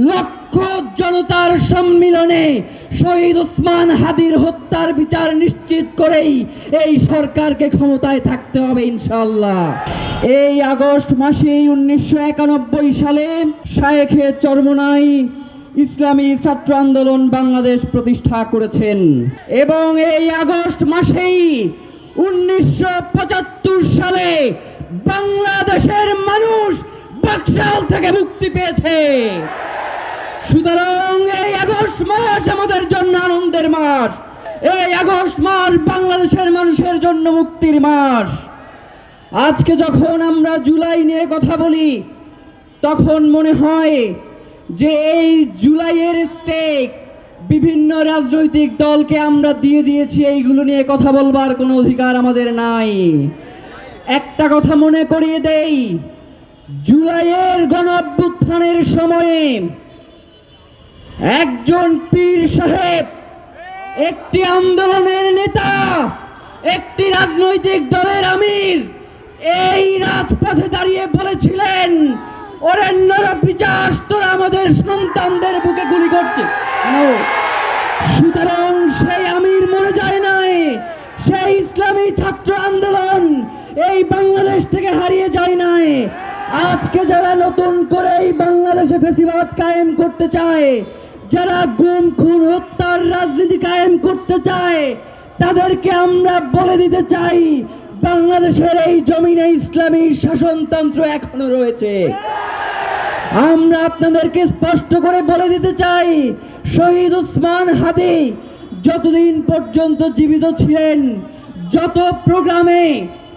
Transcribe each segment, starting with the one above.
লক্ষ জনতার সম্মিলনে শহীদ ওসমান হাদির হত্যার বিচার নিশ্চিত করেই এই সরকারকে ক্ষমতায় থাকতে হবে ইনশাআল্লাহ। এই আগস্ট মাসে 1991 সালে শায়েখে চরমোনাই ইসলামী ছাত্র আন্দোলন বাংলাদেশ প্রতিষ্ঠা করেছেন এবং এই আগস্ট মাসেই 1975 সালে বাংলাদেশের মানুষ বাকশাল থেকে মুক্তি পেয়েছে। সুতরাং এই আগস্ট মাস আমাদের জন্য আনন্দের মাস, এই আগস্ট মাস বাংলাদেশের মানুষের জন্য মুক্তির মাস। আজকে যখন আমরা জুলাই নিয়ে কথা বলি তখন মনে হয় যে এই জুলাইয়ের স্টেক বিভিন্ন রাজনৈতিক দলকে আমরা দিয়ে দিয়েছি, এইগুলো নিয়ে কথা বলবার কোনো অধিকার আমাদের নাই। একটা কথা মনে করিয়ে দেই, জুলাইয়ের গণঅভ্যুত্থানের সময়ে একজন পীর সাহেব, একটি আন্দোলনের নেতা, একটি রাজনৈতিক দলের আমির এই রাজপথে দাঁড়িয়ে বলেছিলেন, ওরে নরপিশাচ, তোরা আমাদের সন্তানদের বুকে গুলি করছে। সুতরাং সেই আমির মরে যায় নাই, সেই ইসলামী ছাত্র আন্দোলন এই বাংলাদেশ থেকে হারিয়ে যায় নাই। আজকে যারা নতুন করে এই বাংলাদেশে ফ্যাসিবাদ কায়েম করতে চায়, যারা গুম খুন হত্যার রাজনীতি কায়েম করতে চায়, তাদেরকে আমরা বলে দিতে চাই, বাংলাদেশের এই জমিনে ইসলামী শাসনতন্ত্র এখনো রয়েছে। আমরা আপনাদেরকে স্পষ্ট করে বলে দিতে চাই, শহীদ ওসমান হাদি যতদিন পর্যন্ত জীবিত ছিলেন, যত প্রোগ্রামে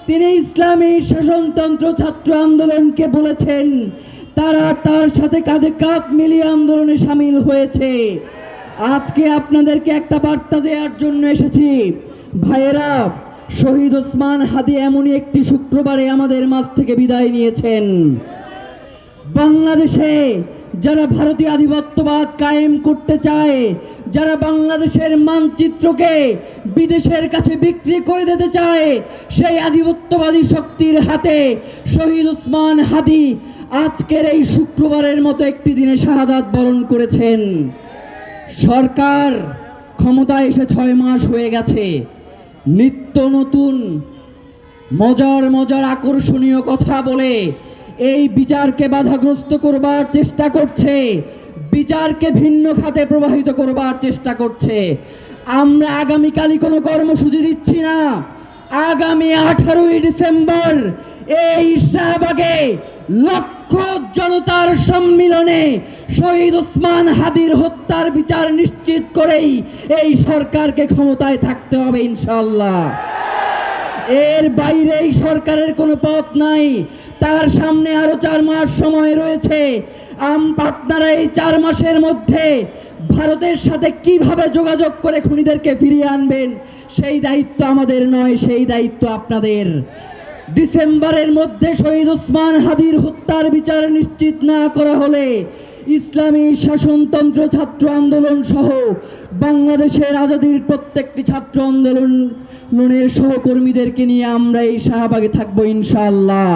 তিনি ইসলামী শাসনতন্ত্র ছাত্র আন্দোলনকে বলেছেন, তারা তার সাথে কাঁধে কাঁধ মিলিয়ে আন্দোলনে সামিল হয়েছে। আজকে আপনাদেরকে একটা বার্তা দেওয়ার জন্য এসেছি, ভাইয়েরা, শহীদ ওসমান হাদি এমনই একটি শুক্রবারে আমাদের মাঝ থেকে বিদায় নিয়েছেন। বাংলাদেশে যারা ভারতীয় আধিপত্যবাদ কায়েম করতে চায়, যারা বাংলাদেশের মানচিত্রকে বিদেশের কাছে বিক্রি করে দিতে চায়, সেই আধিপত্যবাদী শক্তির হাতে শহীদ ওসমান হাদি আজকের এই শুক্রবারের মতো একটি দিনে শাহাদাত বরণ করেছেন। সরকার ক্ষমতায় এসে 6 মাস হয়ে গেছে, নিত্য নতুন মজার আকর্ষণীয় কথা বলে এই বিচারকে বাধাগ্রস্ত করবার চেষ্টা করছে, বিচারকে ভিন্ন খাতে প্রবাহিত করবার চেষ্টা করছে। আমরা আগামীকালই কোনো কর্মসূচি দিচ্ছি না। আগামী 18ই ডিসেম্বর এই শাহবাগে লক্ষ জনতার সম্মিলনে শহীদ ওসমান হাদির হত্যার বিচার নিশ্চিত করেই এই সরকারকে ক্ষমতায় থাকতে হবে ইনশাআল্লাহ। এর বাইরে এই সরকারের কোনো পথ নাই। তার সামনে আরো 4 মাস সময় রয়েছে। আপনারা এই 4 মাসের মধ্যে ভারতের সাথে কিভাবে যোগাযোগ করে খুনিদেরকে ফিরিয়ে আনবেন, সেই দায়িত্ব আমাদের নয়, সেই দায়িত্ব আপনাদের। ডিসেম্বরের মধ্যে শহীদ ওসমান হাদির হত্যার বিচার নিশ্চিত না করা হলে ইসলামী শাসনতন্ত্র ছাত্র আন্দোলন সহ বাংলাদেশের আজাদির প্রত্যেকটি ছাত্র আন্দোলনের সহকর্মীদেরকে নিয়ে আমরা এই শাহবাগে থাকবো ইনশাআল্লাহ।